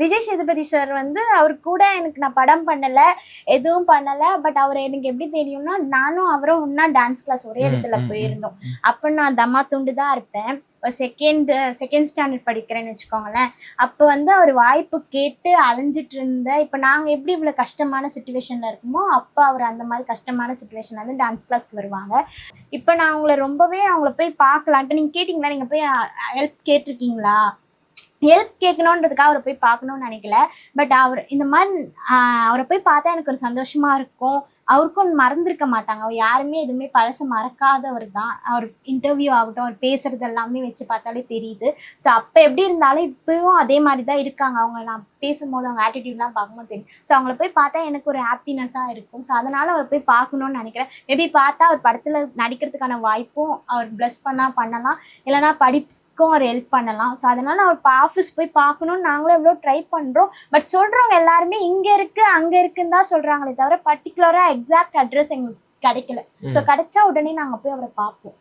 Vijay Sethupathi sir வந்து அவர் கூட எனக்கு நான் படம் பண்ணல, எதுவும் பண்ணல. பட் அவர் எனக்கு எப்படி தெரியும்னா, நானும் அவரும் ஒண்ணா டான்ஸ் கிளாஸ் ஒரே இடத்துல போயிருந்தோம். அப்ப நான் தம்மா துண்டு தான் இருப்பேன். செகண்ட் ஸ்டாண்டர்ட் படிக்கிறேன்னு வச்சுக்கோங்களேன். அப்போ வந்து அவர் வாய்ப்பு கேட்டு அலைஞ்சிட்டு இருந்த, இப்போ நாங்கள் எப்படி இவ்வளோ கஷ்டமான சுச்சுவேஷனில் இருக்குமோ, அப்போ அவர் அந்த மாதிரி கஷ்டமான சுச்சுவேஷன்ல வந்து டான்ஸ் கிளாஸ்க்கு வருவாங்க. இப்போ நான் அவங்கள போய் பார்க்கலான்ட்டு நீங்கள் கேட்டிங்களா, நீங்கள் போய் ஹெல்ப் கேட்டிருக்கீங்களா? ஹெல்ப் கேட்கணுன்றதுக்காக அவரை போய் பார்க்கணும்னு நினைக்கல. பட் அவர் இந்த மாதிரி அவரை போய் பார்த்தா எனக்கு ஒரு சந்தோஷமா இருக்கும். அவருக்கும் மறந்துருக்க மாட்டாங்க. அவர் யாருமே எதுவுமே பழச மறக்காதவர் தான். அவர் இன்டர்வியூ ஆகட்டும், அவர் பேசுறது எல்லாமே வச்சு பார்த்தாலே தெரியுது. ஸோ அப்போ எப்படி இருந்தாலும் இப்பயும் அதே மாதிரி தான் இருக்காங்க. அவங்க நான் பேசும்போது அவங்க ஆட்டிடியூட்லாம் பார்க்கும்போது தெரியும். ஸோ அவங்கள போய் பார்த்தா எனக்கு ஒரு ஹாப்பினஸாக இருக்கும். ஸோ அதனால் அவரை போய் பார்க்கணுன்னு நினைக்கிறேன். மேபி பார்த்தா அவர் படத்தில் நடிக்கிறதுக்கான வாய்ப்பும் அவர் ப்ளஸ் பண்ணலாம், இல்லைனா ஒரு ஹெல்ப் பண்ணலாம். ஸோ அதனால அவர் ஆஃபீஸ் போய் பார்க்கணும்னு நாங்களும் எவ்வளோ ட்ரை பண்ணுறோம். பட் சொல்கிறவங்க எல்லாருமே இங்கே இருக்குது அங்கே இருக்குன்னு தான் சொல்கிறாங்களே தவிர பர்டிகுலராக எக்ஸாக்ட் அட்ரஸ் எங்களுக்கு கிடைக்கல. ஸோ கிடைச்சா உடனே நாங்கள் போய் அவரை பார்ப்போம்.